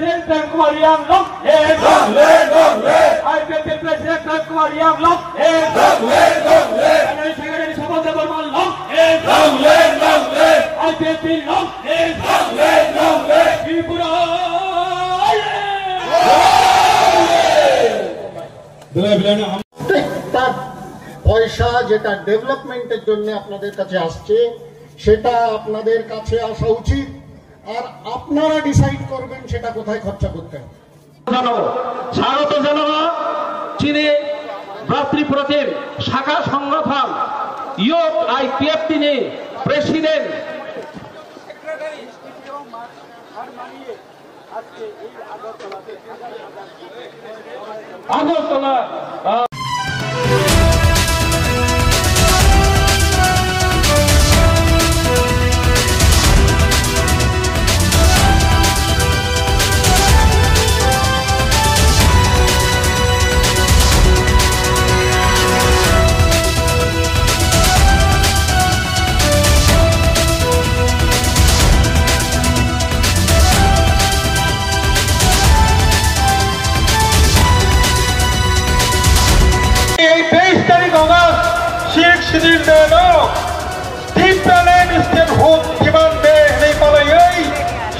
President Prem Kumar Yanglong, IPFT President Prem Kumar Yanglong, General Secretary Sabodh Barman Long, IPFT Long, Tripura. পয়সা যেটা ডেভেলপমেন্টের জন্য আপনাদের কাছে আসছে সেটা আপনাদের কাছে আসা উচিত, আর আপনারা ডিসাইড করবেন সেটা কোথায় খরচা করতে হবে। স্বাগত জানাবো চীনে ভ্রাতৃপ্রতিম শাখা সংগঠন ইয়ক আইপিএফটি প্রেসিডেন্ট আগরতলা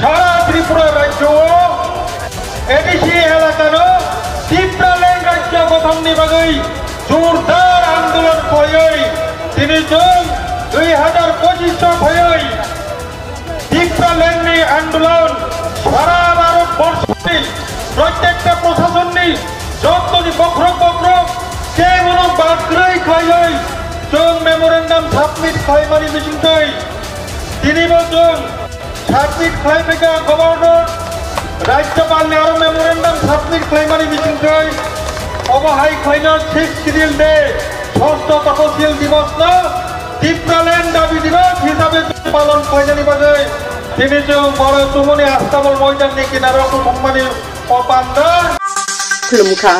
সারা ত্রিপুরা রাজ্য এডিসি এলাকানো ত্রিপুরাল্যান্ড রাজ্য গঠন নিবাগৈ জোরদার আন্দোলন করেই তিনি জন 2025 ভয়ই ত্রিপুরাল্যান্ড আন্দোলন সারা ভারতবর্ষে প্রত্যেকটা প্রশাসননি যতনি বক্র কে মনো বাগ্রই খাই जों मेमोरेंडम सबमिट खालामनानै मिजिंथै दिनैबो जों सबमिट खालामनायखौ गभर्नर राज्यपालनि आरो मेमोरेंडम सबमिट खालामनानै मिजिंथै अबहाय खालामनो 6 सिडिउल डे 6 तपसिल दिवसनो ত্রিপুরাল্যান্ড दाबि दिवस हिसाबै पालन खालामनायनि बागै दिनै जों बर' सुबुंनि आस्थामल मैदाननि किनाराव खुंमानि अपान्दा खुलुमखा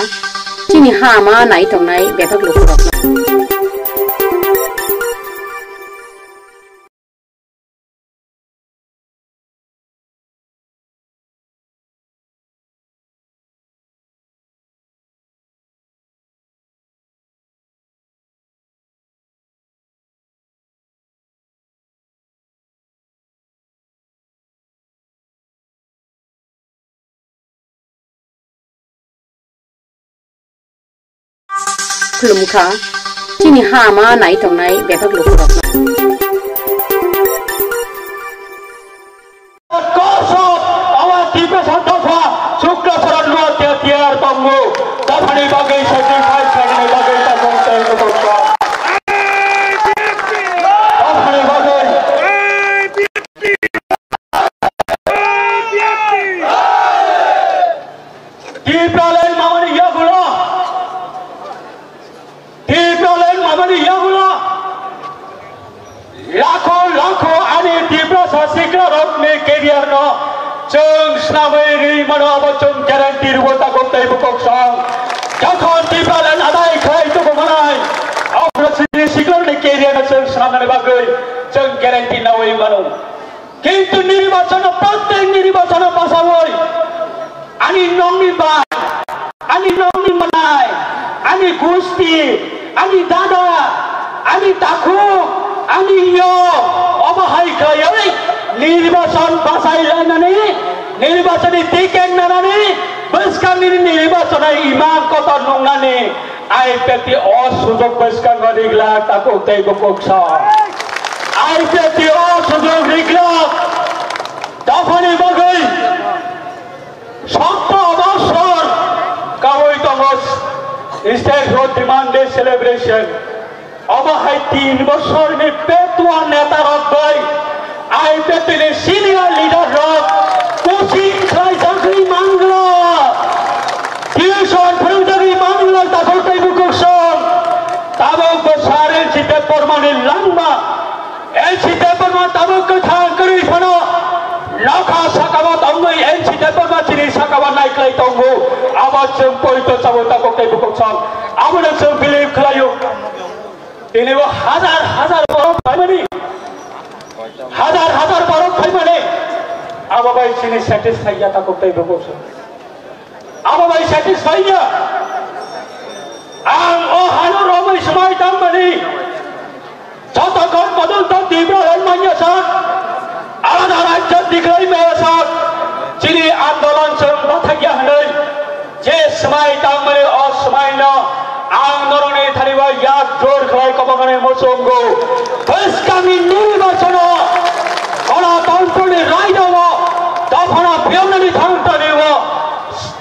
दिनै हामा नायथंनाय बेथक लुखुरब खुलुमखा दिनै हामा नायथंनाय बेथक लुखुरब কিন্তু নির্বাচন প্রত্যেক নির্বাচন পাশাবই আনি নংনি বা আনি নংনি মানায় আনি গোষ্ঠী আনি দাদা আনি তাকু আনি ইয় অবহাই খাই নির্বাচন বাসাই লাইনানি নির্বাচনী টিকেট নানানি বসকানি নির্বাচনে ইমান কত নংনানি আইপিএফটি অসুযোগ বসকান গরিগলা তাকু তেব পক্ষা আইপিএফটি অসুযোগ রিগলা দফানি বাগৈ 17 বছর কাওই তমস state road demand day celebration অবহাই 3 বছর নি পেতুয়া নেতা রকই আইপিএফটি সিনিয়র লিডার রক কোচিং খাই চাকরি মাংলা টিউশন ফেরুদারি মাংলা তাকো তেব কুসম তাবক বসারে চিতে পরমানি লম্বা এলসিতে পরমা তাবক থাং করি ফনো लाखा साकावा तंगै एनसी देपमा चिनि साकावा नायख्लाय तंगो आबाद जों पयतो साबोता कोकै बुकसं आबोनो जों बिलिभ खालायो दिनैबो हाजार हाजार बरफ फाइमानि हाजार हाजार बरफ फाइमानि Aba bai sini satisfy ya takut tay bukukso. Aba bai satisfy ya. Ang hanu romai semai tang mani. Jotokan padultan Tibralan manyasat. Alada rajya diklai meyasat. Chini andolan serang bathagya hanai. Je semai tang mani semai na. Ang norone thariwa yak jor khlai kabagane mosongo. Bas kami nirbachano. গণতন্ত্রে রায় দেব তখন বিয়মনি থামতে দেব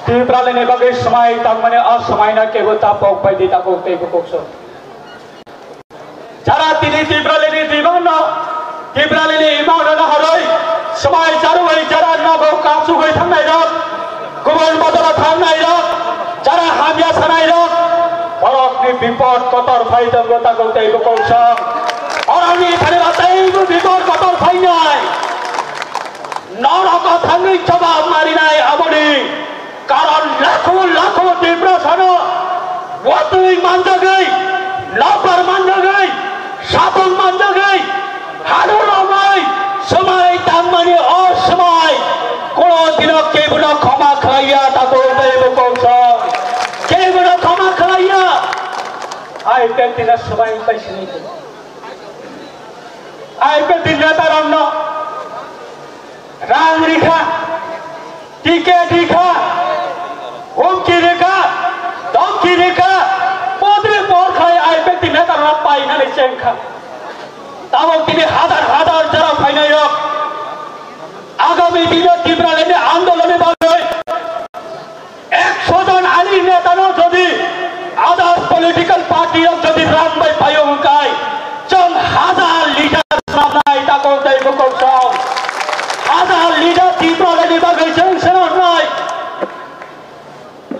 তীব্রালেনে বাগে সময় তার মানে অসময় না কেবল তা পক পাই দিতা করতে বকছ যারা তিনি তীব্রালেনে দিবান তীব্রালেনে ইমান না হরই সময় চারুই যারা নব কাছু হই থামনাই রক গুবন বদলা থামনাই রক যারা হামিয়া সানাই রক পরকনি বিপদ কতর ফাইদা গতা করতে বকছ অরানি এখানে রাতাই বিপদ কতর ফাই নাই নরক থাঙ্গি জবাব মারি নাই আমনি কারণ লাখো লাখো তীব্রা সানো ওয়াতুই মানজাগৈ লাপার মানজাগৈ সাতন মানজাগৈ হাড়ো রমাই সময় তাংমানি অসময় কোন দিন কেবল ক্ষমা খাইয়া তাকো দেব কৌশ কেবল ক্ষমা খাইয়া আই পেতিনা সময় পাইছিনি আই পেতিনা তারন্ন राम रेखा टिकेट रेखा हुमकी रेखा धमकी रेखा पदे पर खाई आइ व्यक्ति नेता पाई ना चेंखा तब তিনি হাজার হাজার যারা ফাইনাই আগামী দিনে তীব্রালেনে আন্দোলনে বাড়বে 100 জন আলী নেতানো যদি আদার পলিটিক্যাল পার্টি যদি রামবাই পায়ঙ্কাই চং হাজার লিডার সামনাই তাকো দেব কৌশ হাজার লিডার তীব্রালেনে বাগে জংশন নাই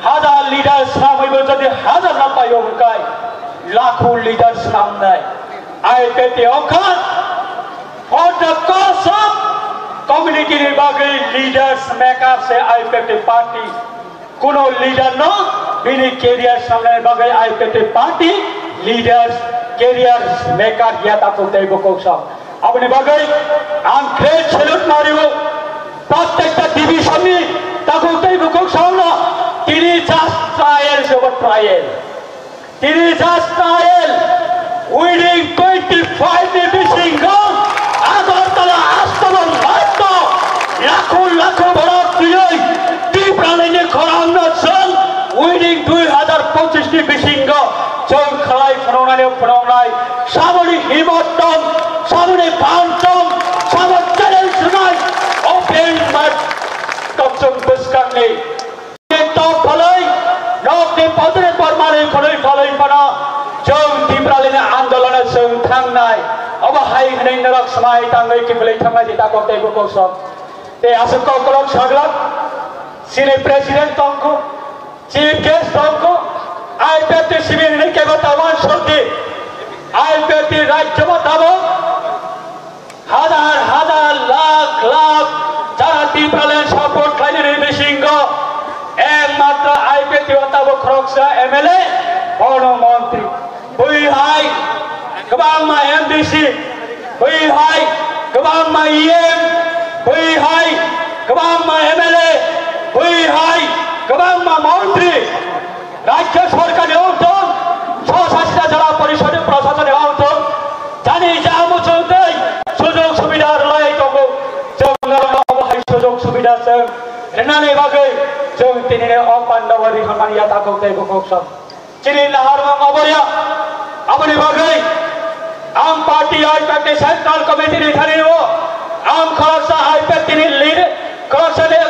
হাজার লিডার নাম হইব যদি হাজার না পায়ঙ্কাই লাখো লিডার নাম নাই আই পেতে অখান for the cause of community বাগে লিডার্স মেকার সে আই পেতে পার্টি কোন লিডার ন বিনি ক্যারিয়ার সামনে বাগে আই পেতে পার্টি লিডার্স ক্যারিয়ার মেকার ইয়া তাকো দেব কৌশ আপনি বাগে আম গ্রেট সেলুট মারিব প্রত্যেকটা ডিভিশনে তাকো দেব কৌশ না তিনি জাস্ট ট্রায়াল ওভার ট্রায়াল তিনি জাস্ট ট্রায়াল উইনিং 25 ডিভিশন গোল আগরতলা আস্তবন মাত্র লাখো লাখো বড় তুই তীব্রালেনে খরাঙ্গ চল উইনিং 2025 ডিভিশন গোল চল খেলাই ফরনাই সামনে হিমতম সামনে বান্তম সামনে চ্যালেঞ্জ নাই ওপেন মাঠ কচম বসকানে তো ফলাই নকে পদরে পরমানে খলাই ফলাই পানা जों তীব্রালেনে आंदोलन जों थांनाय अब हाय हनै नरक समाय तांगै किबलै थांनाय दिता करते बकौस ते आसक कलक सगला सिने प्रेसिडेंट तंको चीफ गेस्ट तंको आईपीटी सिविल ने के बतावन सरदे आईपीटी राज्य बताबो হাজার হাজার লাখ লাখ যারা তীব্রালেন সাপোর্ট খাইনে বেশিঙ্গ একমাত্র আইপীটি बताबो খরকসা MLA বনমন্ত্রী Bui hai kebang ma MDC Bui hai kebang ma IM Bui hai kebang ma MLA Bui hai kebang ma মন্ত্রী রাজ্য সরকারের অংশগ্রহণ স্বশাসিত জেলা পরিষদের প্রশাসনের অংশগ্রহণ জানি যা মুচতে সুযোগ সুবিধা লয় তব जों অবহাই সুযোগ সুবিধা जों রেনানে বাগে जों তিনি অপান্ডবরি হমানিয়া তাকো দেব কৌশল চিনি লাহারমাং অবরিয়া আপনি বাগে আম পার্টি আইপেটি সেন্ট্রাল কমিটি নিধারিব আম খরচা আইপেটি লিড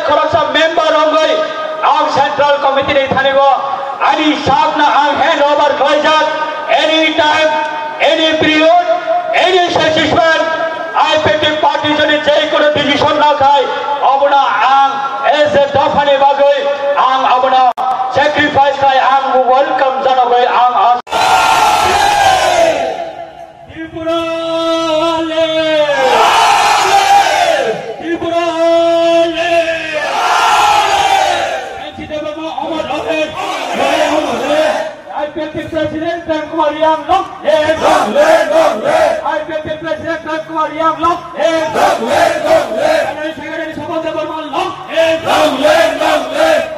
খরচা মেম্বার হঙ্গই আম সেন্ট্রাল কমিটি নিধারিব আনি সাবনা আম হ্যান্ড ওভার খাইজাক any time any period any assessment IPT party যদি যেই কোনো ডিসিশন না খায় আপনা আম এজ এ দফানি বাগে আম আপনা sacrifice kai ang welcome janabai ang Tripurale Anti-Devama Ahmad Ahmed IPT President Prem Kumar Yanglong IPT President Prem Kumar Yanglong Secretary Sabandha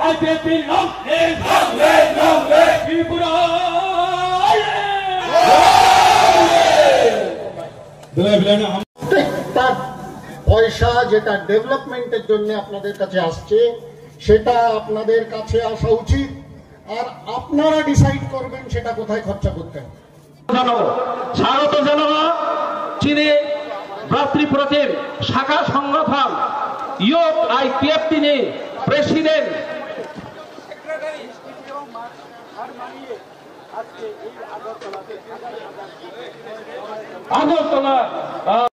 IPFT long Tripura প্রত্যেকটা পয়সা যেটা ডেভেলপমেন্টের জন্য আপনাদের কাছে আসছে সেটা আপনাদের কাছে আসা উচিত, আর আপনারা ডিসাইড করবেন সেটা কোথায় খরচা করতে হবে। স্বাগত জানাবো চীনে ভ্রাতৃপ্রতিম শাখা সংগঠন ইউথ আইপিএফ তিনি প্রেসিডেন্ট আগরতলা